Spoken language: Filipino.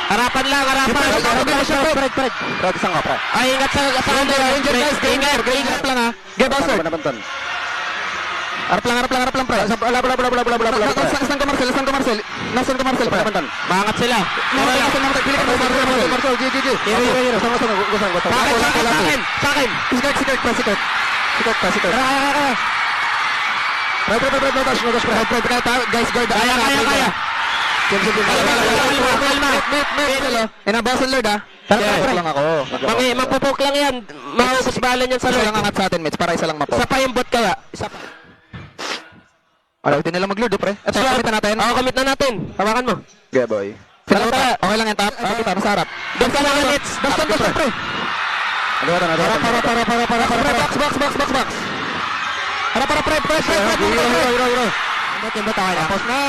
Harapan lang, harapan. Fred, isang ka, pre. Ay, ingat sa under. Ingat lang ha. Game bouncer. Harap lang, pre. Isang ka, Marcel. Nasaan ka, Marcel, pre. Mangat sila. GG. Sa akin. Sikert, pre. Guys, guard. Kaya. Boss Lord, ha? Lang ako. Mapupok lang yan. Maubos balan yan sa Isa Lord. lang angat sa atin, Mitch, para isa lang mapo. Isa pa yung bot kaya. Isa pa. Ayaw, nila mag-Lord, pre. Ito, kamitan natin. Oo, commit na natin. Tawakan mo. Okay, boy. Okay lang yan, tap. Kita, nasa harap. Doon ka lang, Nits. Basta, pre. Box. Para, pre. Yung bot, tayo na. Tapos na.